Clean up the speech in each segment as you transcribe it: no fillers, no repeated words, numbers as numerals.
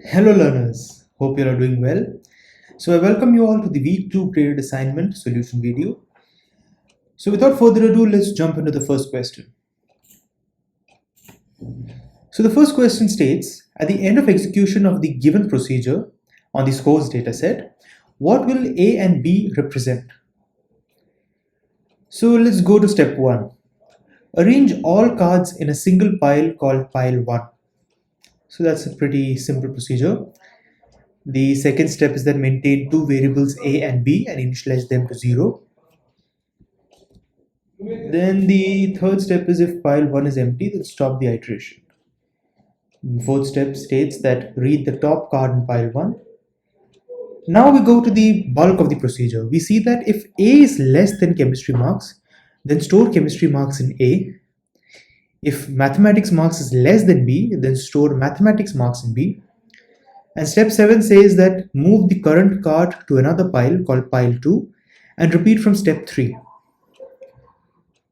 Hello learners, hope you are doing well. So I welcome you all to the week 2 graded assignment solution video. So without further ado, let's jump into the first question. So the first question states, at the end of execution of the given procedure on the scores dataset, what will A and B represent? So let's go to step 1. Arrange all cards in a single pile called pile 1. So that's a pretty simple procedure. The second step is that maintain two variables A and B and initialize them to 0. Then the third step is if pile 1 is empty, then stop the iteration. The fourth step states that read the top card in pile 1. Now we go to the bulk of the procedure. We see that if A is less than chemistry marks, then store chemistry marks in A. If mathematics marks is less than B, then store mathematics marks in B. And step 7 says that move the current card to another pile called pile 2 and repeat from step 3.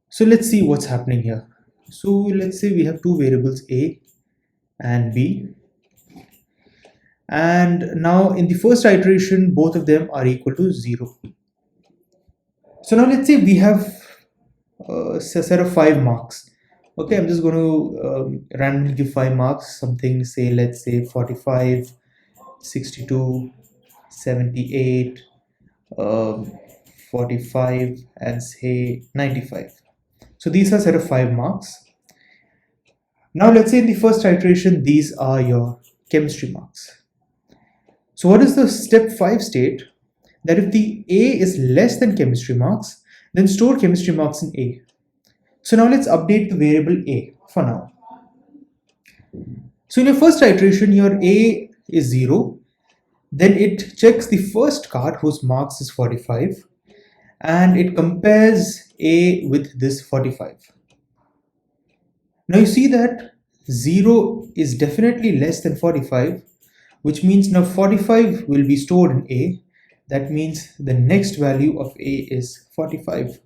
So let's see what's happening here. So let's say we have two variables A and B. And now in the first iteration, both of them are equal to 0. So now let's say we have a set of 5 marks. Okay, I'm just going to randomly give 5 marks, something say, let's say 45, 62, 78, 45 and say 95. So these are a set of 5 marks. Now let's say in the first iteration, these are your chemistry marks. So what does the step 5 state? That if the A is less than chemistry marks, then store chemistry marks in A. So now let's update the variable A for now. So in your first iteration, your A is 0. Then it checks the first card whose marks is 45 and it compares A with this 45. Now you see that 0 is definitely less than 45, which means now 45 will be stored in A. That means the next value of A is 45.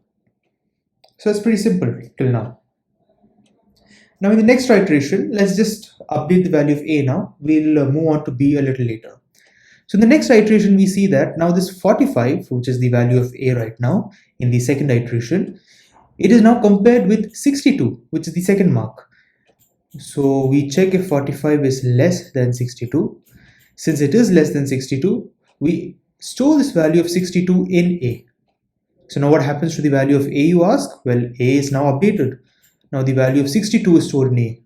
So it's pretty simple till now. Now in the next iteration, let's just update the value of A now. We'll move on to B a little later. So in the next iteration, we see that now this 45, which is the value of A right now in the second iteration, it is now compared with 62, which is the second mark. So we check if 45 is less than 62. Since it is less than 62, we store this value of 62 in A. So now what happens to the value of A, you ask? Well, A is now updated. Now the value of 62 is stored in A.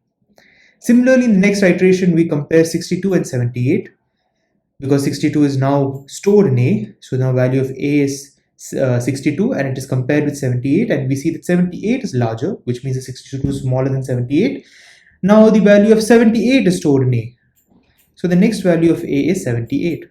Similarly, in the next iteration, we compare 62 and 78 because 62 is now stored in A. So now value of A is 62 and it is compared with 78, and we see that 78 is larger, which means that 62 is smaller than 78. Now the value of 78 is stored in A. So the next value of A is 78.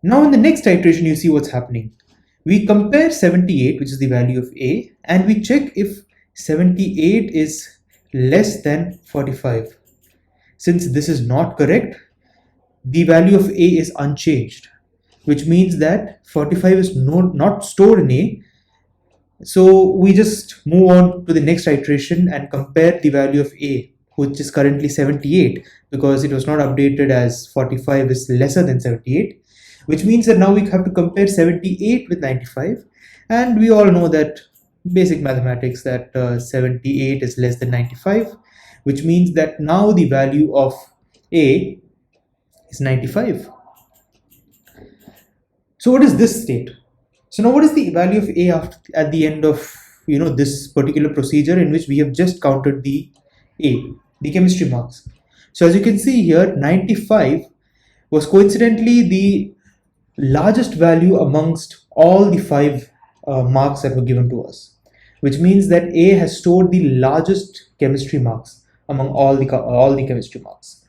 Now in the next iteration, you see what's happening. We compare 78, which is the value of A, and we check if 78 is less than 45. Since this is not correct, the value of A is unchanged, which means that 45 is not stored in A. So we just move on to the next iteration and compare the value of A, which is currently 78, because it was not updated as 45 is lesser than 78, which means that now we have to compare 78 with 95. And we all know that basic mathematics that 78 is less than 95, which means that now the value of A is 95. So what is this state? So now what is the value of A at the end of this particular procedure in which we have just counted the A, the chemistry marks? So as you can see here, 95 was coincidentally the largest value amongst all the 5 marks that were given to us, which means that A has stored the largest chemistry marks among all the chemistry marks.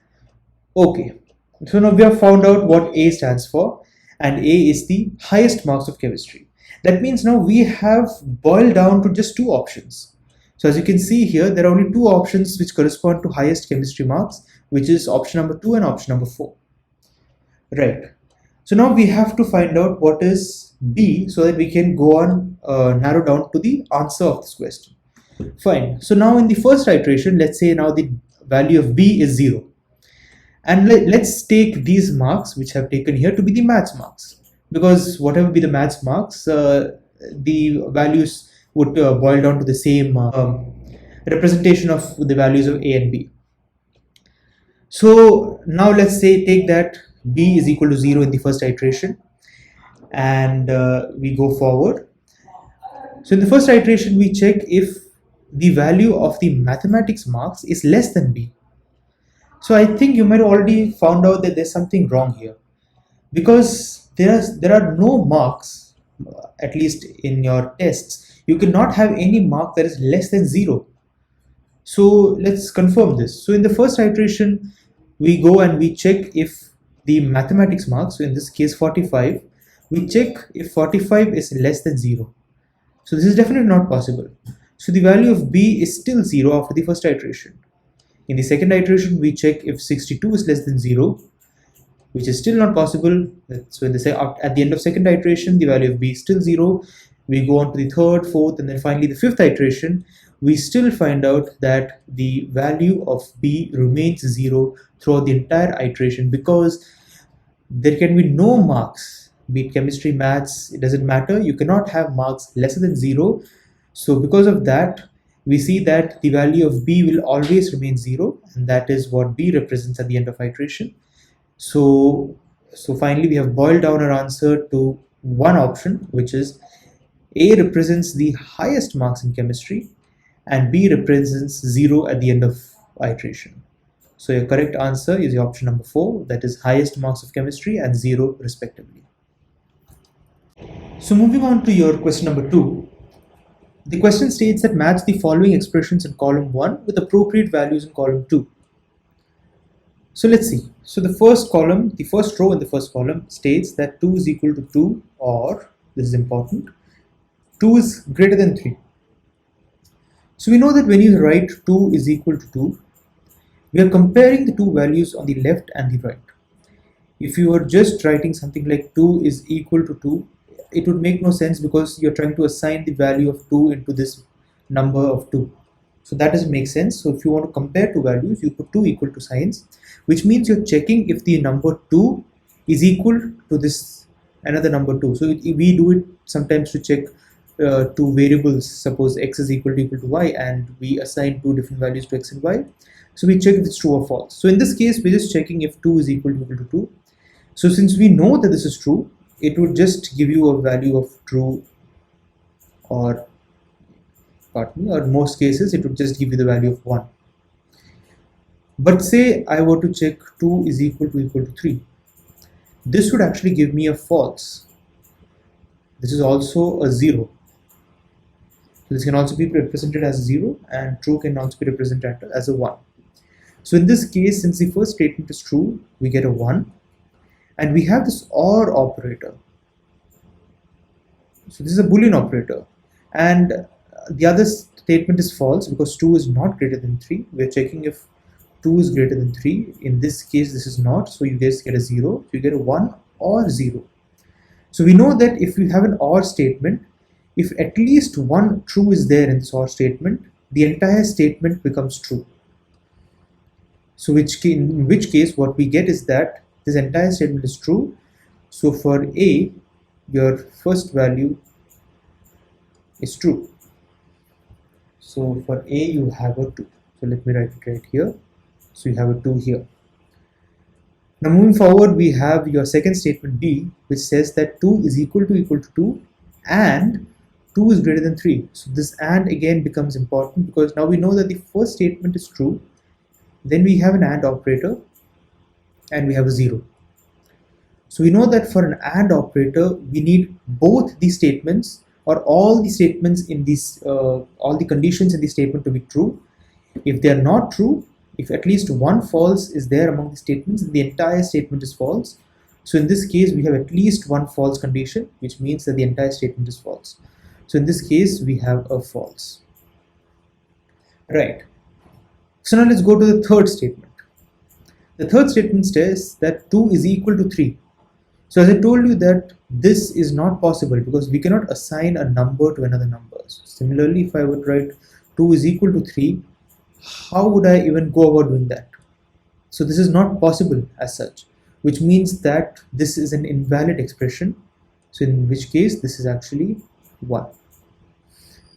Okay, so now we have found out what A stands for, and A is the highest marks of chemistry. That means now we have boiled down to just 2 options. So as you can see here, there are only 2 options which correspond to highest chemistry marks, which is option number 2 and option number 4. Right. So now we have to find out what is B so that we can go on narrow down to the answer of this question. Fine. So now in the first iteration, let's say now the value of B is 0. And let's take these marks which I've taken here to be the maths marks, because whatever be the maths marks, the values would boil down to the same representation of the values of A and B. So now let's say take that B is equal to 0 in the first iteration, and we go forward. So in the first iteration we check if the value of the mathematics marks is less than B. So I think you might have already found out that there's something wrong here, because there are no marks, at least in your tests. You cannot have any mark that is less than 0. So let's confirm this. So in the first iteration we go and we check if the mathematics marks, so in this case 45, we check if 45 is less than 0. So this is definitely not possible. So the value of B is still 0 after the first iteration. In the second iteration, we check if 62 is less than 0, which is still not possible. So at the end of second iteration, the value of B is still 0. We go on to the third, fourth, and then finally the fifth iteration. We still find out that the value of B remains 0 throughout the entire iteration, because there can be no marks, be it chemistry, maths, it doesn't matter. You cannot have marks lesser than 0. So because of that, we see that the value of B will always remain 0, and that is what B represents at the end of iteration. So finally we have boiled down our answer to one option, which is A represents the highest marks in chemistry and B represents 0 at the end of iteration. So your correct answer is the option number 4, that is highest marks of chemistry and 0 respectively. So moving on to your question number 2. The question states that match the following expressions in column 1 with appropriate values in column 2. So let's see. So the first column, the first row in the first column states that 2 is equal to 2, or, this is important, 2 is greater than 3. So we know that when you write 2 is equal to 2, we are comparing the two values on the left and the right. If you are just writing something like 2 is equal to 2, it would make no sense, because you're trying to assign the value of 2 into this number of 2. So that doesn't make sense. So if you want to compare two values, you put 2 equal to signs, which means you're checking if the number 2 is equal to this another number 2. So we do it sometimes to check two variables. Suppose x is equal to y, and we assign two different values to x and y. So we check if it's true or false. So in this case, we're just checking if 2 is equal to 2. So since we know that this is true, it would just give you a value of true, or most cases it would just give you the value of 1. But say I were to check 2 is equal to 3. This would actually give me a false. This is also a 0. So this can also be represented as a 0, and true can also be represented as a 1. So in this case, since the first statement is true, we get a 1. And we have this OR operator. So this is a Boolean operator. And the other statement is false, because 2 is not greater than 3. We're checking if 2 is greater than 3. In this case, this is not. So you guys get a 0. You get a 1 or 0. So we know that if you have an OR statement, if at least one true is there in this OR statement, the entire statement becomes true. So in which case what we get is that this entire statement is true. So for A, your first value is true. So for A, you have a 2. So let me write it right here. So you have a 2 here. Now moving forward, we have your second statement B, which says that 2 is equal to 2 and 2 is greater than 3. So this AND again becomes important, because now we know that the first statement is true. Then we have an AND operator and we have a 0. So we know that for an AND operator, we need both the statements, or all the statements in this, all the conditions in the statement to be true. If they are not true, if at least one false is there among the statements, then the entire statement is false. So in this case, we have at least one false condition, which means that the entire statement is false. So in this case, we have a false. Right. So now let's go to the third statement. The third statement says that 2 is equal to 3. So as I told you that this is not possible, because we cannot assign a number to another number. So similarly, if I would write 2 is equal to 3, how would I even go about doing that? So this is not possible as such, which means that this is an invalid expression. So in which case this is actually 1.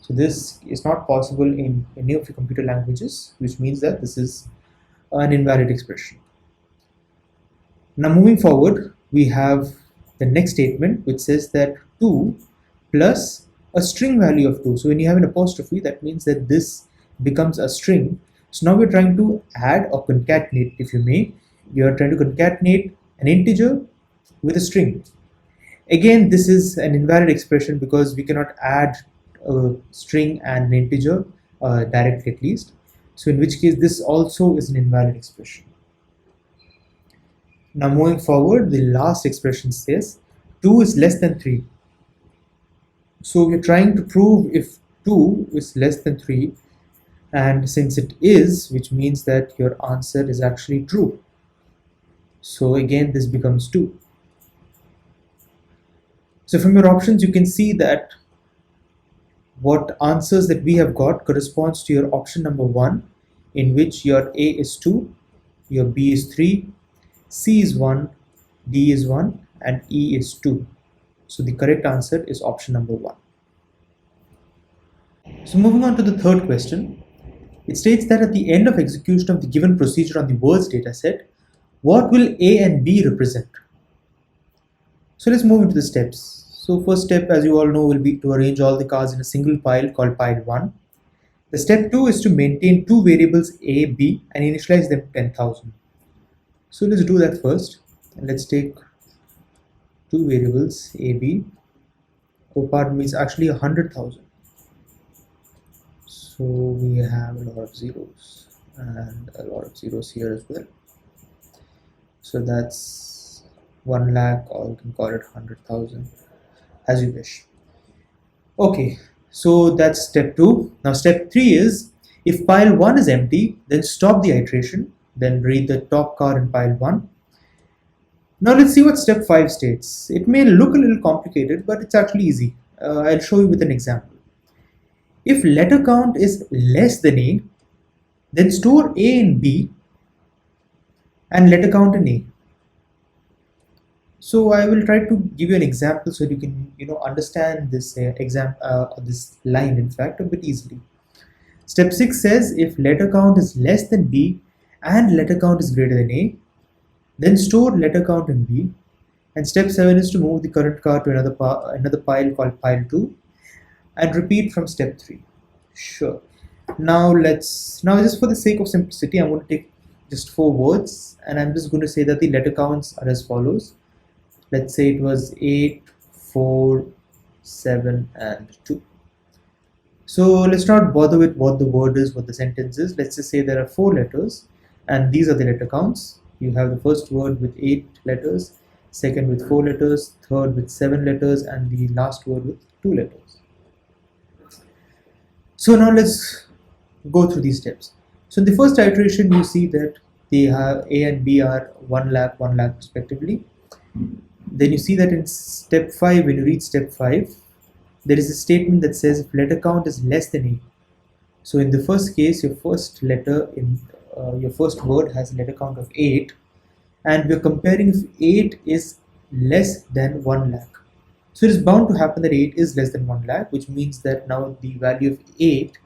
So this is not possible in any of the computer languages, which means that this is an invalid expression. Now moving forward, we have the next statement which says that 2 plus a string value of 2. So when you have an apostrophe, that means that this becomes a string. So now we're trying to add or concatenate, if you may. You're trying to concatenate an integer with a string. Again, this is an invalid expression because we cannot add a string and an integer directly, at least. So in which case this also is an invalid expression. Now moving forward, the last expression says 2 is less than 3. So we're trying to prove if 2 is less than 3, and since it is, which means that your answer is actually true. So again, this becomes 2. So from your options, you can see that what answers that we have got corresponds to your option number 1, in which your A is 2, your B is 3, C is 1, D is 1, and E is 2. So the correct answer is option number 1. So moving on to the third question, it states that at the end of execution of the given procedure on the words dataset, what will A and B represent? So let's move into the steps. So first step, as you all know, will be to arrange all the cards in a single pile called pile 1. The step 2 is to maintain two variables A, B and initialize them to 10,000. So let's do that first. And let's take two variables A, B. Oh, pardon me, it's actually 100,000. So we have a lot of zeros and a lot of zeros here as well. So that's 1 lakh, or you can call it 100,000, as you wish. Okay, so that's step 2. Now step 3 is, if pile 1 is empty, then stop the iteration, then read the top card in pile 1. Now let's see what step 5 states. It may look a little complicated, but it's actually easy. I'll show you with an example. If letter count is less than A, then store A in B and letter count in A. So I will try to give you an example so you can understand this this line, in fact, a bit easily. Step 6 says if letter count is less than B and letter count is greater than A, then store letter count in B. And step 7 is to move the current card to another pile called pile 2 and repeat from step 3. Sure. Now just for the sake of simplicity, I'm going to take just 4 words and I'm just going to say that the letter counts are as follows. Let's say it was 8, 4, 7 and 2. So let's not bother with what the word is, what the sentence is. Let's just say there are 4 letters and these are the letter counts. You have the first word with 8 letters, second with 4 letters, third with 7 letters, and the last word with 2 letters. So now let's go through these steps. So in the first iteration, you see that they have A and B are 1 lakh, 1 lakh respectively. Then you see that in step 5, when you read step 5, there is a statement that says if letter count is less than A. So in the first case, your first letter in your first word has a letter count of 8, and we're comparing if 8 is less than 1 lakh. So it is bound to happen that 8 is less than 1 lakh, which means that now the value of 8,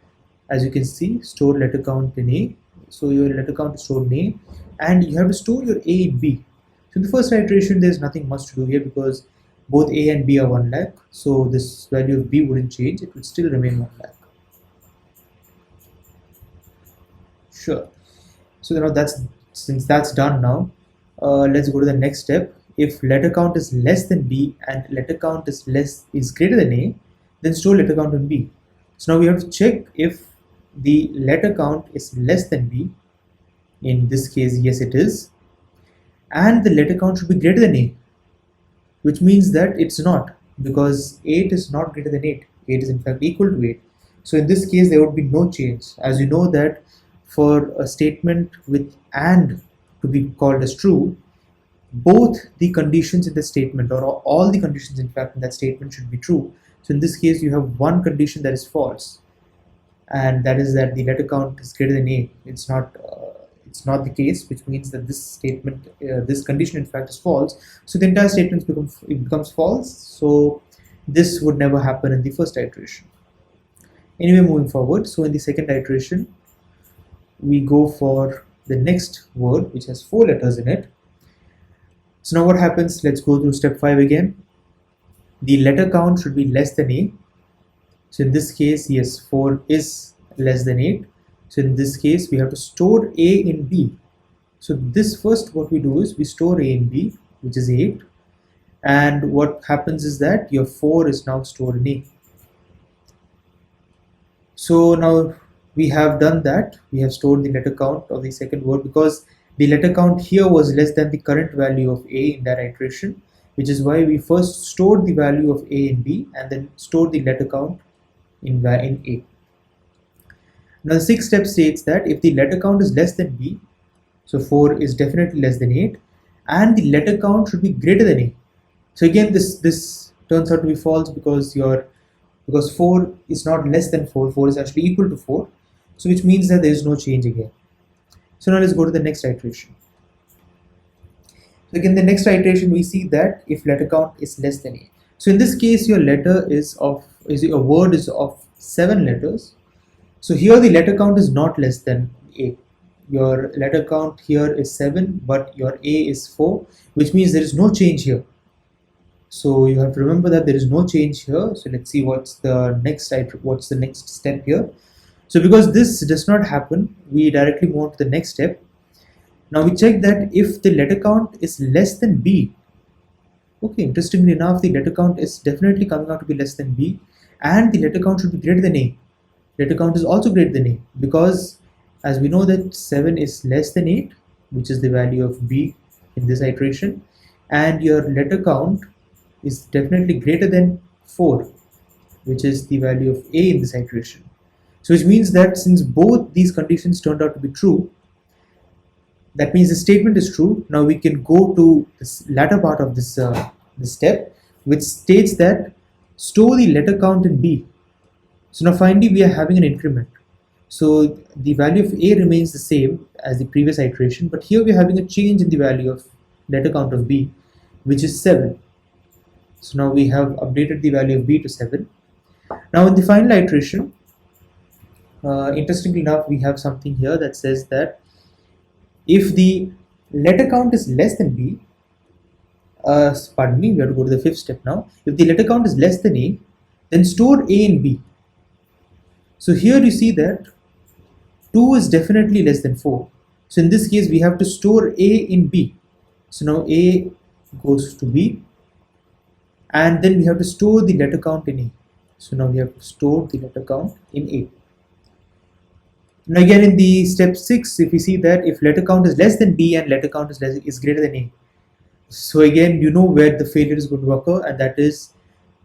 as you can see, store letter count in A. So your letter count is stored in A, and you have to store your A in B. So in the first iteration, there's nothing much to do here because both A and B are 1 lakh. So this value of B wouldn't change, it would still remain 1 lakh. Sure. So now since that's done now, let's go to the next step. If letter count is less than B and letter count is greater than A, then store letter count in B. So now we have to check if the letter count is less than B. In this case, yes it is. And the letter count should be greater than A, which means that it's not, because 8 is not greater than 8. 8 is in fact equal to 8. So in this case, there would be no change. As you know that for a statement with AND to be called as true, both the conditions in the statement, or all the conditions in fact in that statement, should be true. So in this case, you have one condition that is false, and that is that the letter count is greater than A. It's not it's not the case, which means that this statement, this condition in fact is false. So the entire statement becomes false. So this would never happen in the first iteration. Anyway, moving forward, so in the second iteration, we go for the next word, which has 4 letters in it. So now what happens? Let's go through step 5 again. The letter count should be less than A. So in this case, yes, 4 is less than 8. So in this case, we have to store A in B. So this first, what we do is we store A in B, which is 8. And what happens is that your 4 is now stored in A. So now we have done that. We have stored the letter count of the second word because the letter count here was less than the current value of A in that iteration, which is why we first stored the value of A in B and then stored the letter count in A. Now the sixth step states that if the letter count is less than B, so 4 is definitely less than 8, and the letter count should be greater than A. So again, this turns out to be false because 4 is not less than 4, 4 is actually equal to 4, so which means that there is no change again. So now let's go to the next iteration. So again, the next iteration we see that if letter count is less than A. So in this case, your word is of 7 letters. So here the letter count is not less than A. Your letter count here is 7, but your A is 4, which means there is no change here. So you have to remember that there is no change here. So let's see what's the next step here. So because this does not happen, we directly move on to the next step. Now we check that if the letter count is less than B. Okay, interestingly enough, the letter count is definitely coming out to be less than B, and the letter count should be greater than A. Letter count is also greater than A because as we know that 7 is less than 8, which is the value of B in this iteration, and your letter count is definitely greater than 4, which is the value of A in this iteration. So which means that since both these conditions turned out to be true, that means the statement is true. Now we can go to this latter part of this step, which states that store the letter count in B. So now finally we are having an increment. So the value of A remains the same as the previous iteration, but here we are having a change in the value of letter count of B, which is 7. So now we have updated the value of B to 7. Now in the final iteration, interestingly enough, we have something here that says that if the letter count is less than B, we have to go to the fifth step now. If the letter count is less than A, then store A in B. So here you see that 2 is definitely less than 4. So in this case, we have to store A in B. So now A goes to B, and then we have to store the letter count in A. So now we have to store the letter count in A. Now again in the step 6, if we see that if letter count is less than B and letter count is greater than A. So again, you know where the failure is going to occur, and that is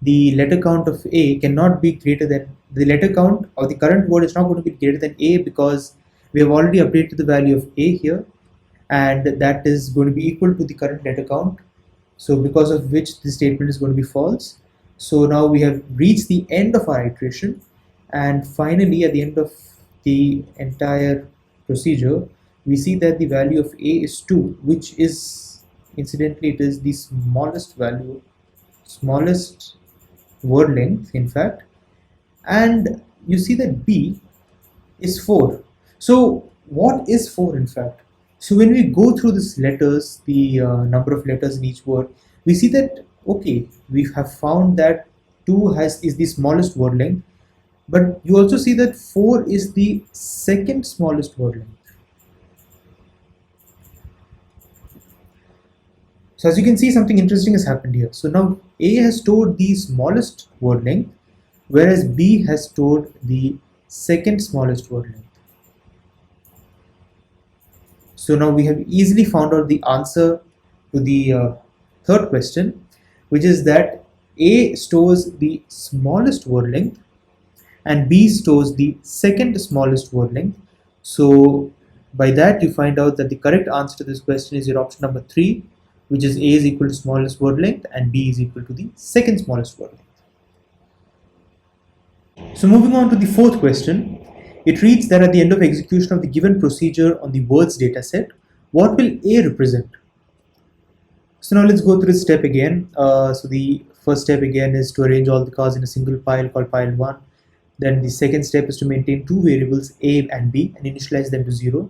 the letter count of A cannot be greater than the letter count of the current word is not going to be greater than A because we have already updated the value of A here, and that is going to be equal to the current letter count. So because of which the statement is going to be false. So now we have reached the end of our iteration, and finally at the end of the entire procedure, we see that the value of A is 2, which is incidentally it is the smallest word length in fact, and you see that B is 4. So what is 4 in fact? So when we go through these letters, the number of letters in each word, we see that okay, we have found that 2 is the smallest word length, but you also see that 4 is the second smallest word length. So as you can see, something interesting has happened here. So now A has stored the smallest word length, whereas B has stored the second smallest word length. So now we have easily found out the answer to the third question, which is that A stores the smallest word length and B stores the second smallest word length. So by that you find out that the correct answer to this question is your option number 3, which is A is equal to smallest word length and B is equal to the second smallest word length. So moving on to the fourth question, It reads that at the end of execution of the given procedure on the words dataset, what will A represent? So now let's go through this step again. So the first step again is to arrange all the cars in a single pile called pile 1. Then the second step is to maintain two variables A and B and initialize them to 0.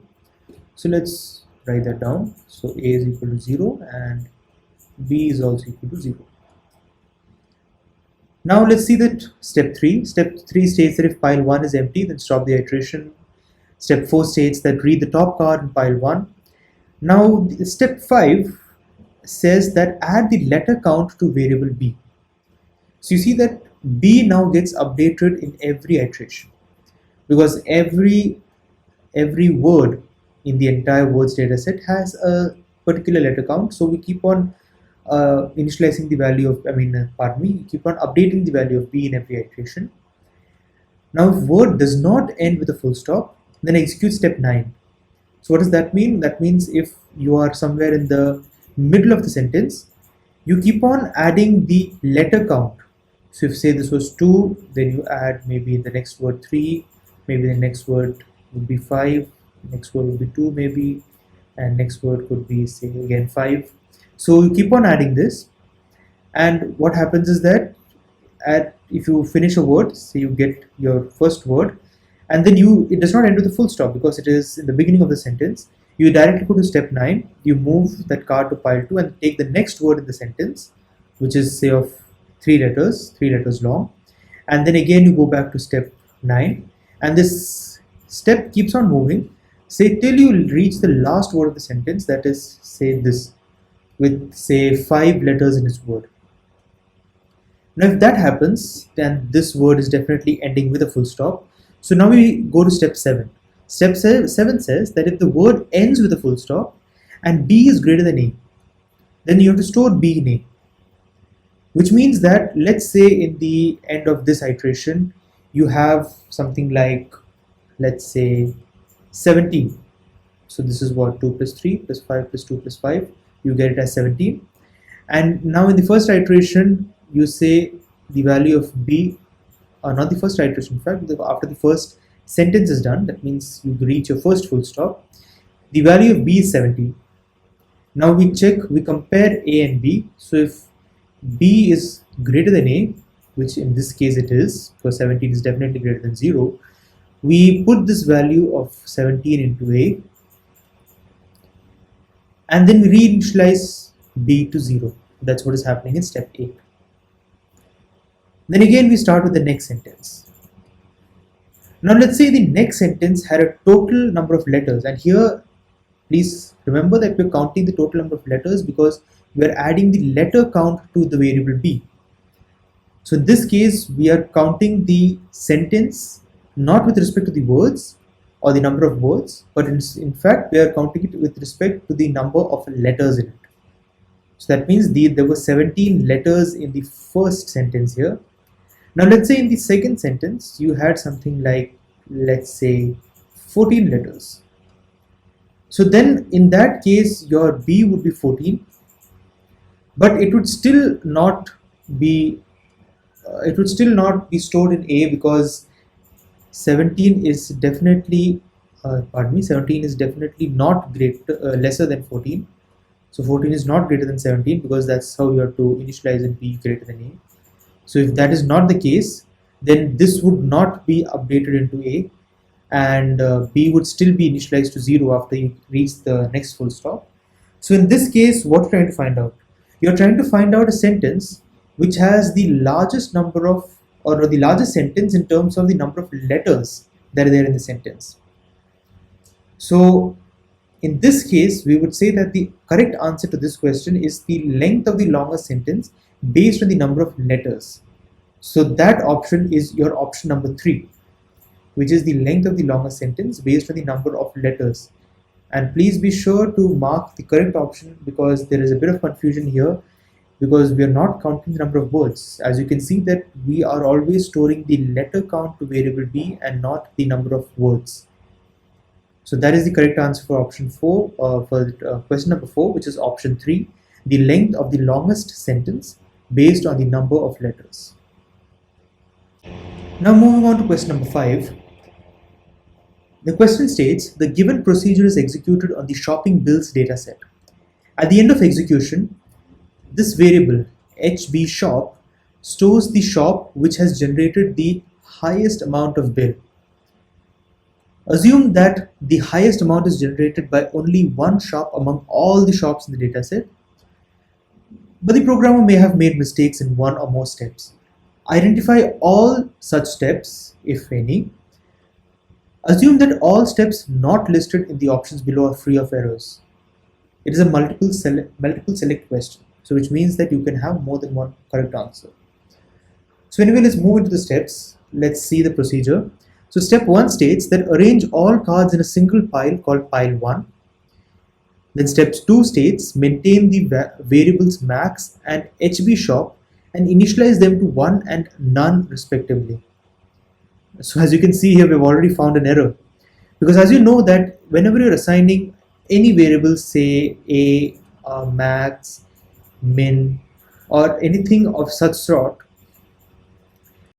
So let's write that down. So A is equal to 0 and B is also equal to 0. Now let's see that step 3. Step 3 states that if pile 1 is empty, then stop the iteration. Step 4 states that read the top card in pile 1. Now step 5 says that add the letter count to variable B. So you see that B now gets updated in every iteration because every word in the entire words dataset has a particular letter count. So we keep on initializing the value of, keep on updating the value of B in every iteration. Now if word does not end with a full stop, then execute step 9. So what does that mean? That means if you are somewhere in the middle of the sentence, you keep on adding the letter count. So if say this was 2, then you add maybe in the next word 3, maybe the next word would be 5, next word would be 2 maybe, and next word could be say again 5. So you keep on adding this, and what happens is that if you finish a word, say you get your first word, and then it does not end with a full stop because it is in the beginning of the sentence, you directly go to step 9, you move that card to pile 2 and take the next word in the sentence, which is say of 3 letters long, and then again you go back to step 9, and this step keeps on moving, say till you reach the last word of the sentence, that is say this, with say 5 letters in its word. Now if that happens, then this word is definitely ending with a full stop. So now we go to step 7. Step 7 says that if the word ends with a full stop and B is greater than A, then you have to store B in A. Which means that, let's say in the end of this iteration, you have something like, let's say 17. So this is what, 2 plus 3 plus 5 plus 2 plus 5, you get it as 17. And now in the first iteration, you say the value of B, not the first iteration, in fact, after the first sentence is done, that means you reach your first full stop, the value of B is 17. Now we compare A and B. So if B is greater than A, which in this case it is, because 17 is definitely greater than 0, we put this value of 17 into A, and then we reinitialize B to 0. That's what is happening in step 8. Then again we start with the next sentence. Now let's say the next sentence had a total number of letters, and here please remember that we're counting the total number of letters because we're adding the letter count to the variable B. So in this case we are counting the sentence not with respect to the words or the number of words, but in fact we are counting it with respect to the number of letters in it. So that means there were 17 letters in the first sentence here. Now let's say in the second sentence you had something like, let's say 14 letters. So then in that case your B would be 14, but it would still not be stored in A because 17 is definitely not lesser than 14. So 14 is not greater than 17 because that's how you have to initialize in B greater than A. So if that is not the case, then this would not be updated into A, and B would still be initialized to 0 after you reach the next full stop. So in this case, what you're trying to find out? You're trying to find out a sentence which has the largest number of, or the largest sentence in terms of the number of letters that are there in the sentence. So in this case, we would say that the correct answer to this question is the length of the longest sentence based on the number of letters. So that option is your option number 3, which is the length of the longest sentence based on the number of letters. And please be sure to mark the correct option because there is a bit of confusion here because we are not counting the number of words. As you can see that we are always storing the letter count to variable B and not the number of words. So that is the correct answer for option 4, question number 4, which is option 3, the length of the longest sentence based on the number of letters. Now moving on to question number 5. The question states the given procedure is executed on the shopping bills dataset. At the end of execution, this variable HB shop stores the shop which has generated the highest amount of bill. Assume that the highest amount is generated by only one shop among all the shops in the dataset, but the programmer may have made mistakes in one or more steps. Identify all such steps, if any. Assume that all steps not listed in the options below are free of errors. It is a multiple select question, so which means that you can have more than one correct answer. So anyway, let's move into the steps. Let's see the procedure. So step 1 states that arrange all cards in a single pile called pile 1. Then step 2 states maintain the variables max and HB shop and initialize them to 1 and none respectively. So as you can see here, we've already found an error, because as you know that whenever you're assigning any variables, say a, max, min, or anything of such sort,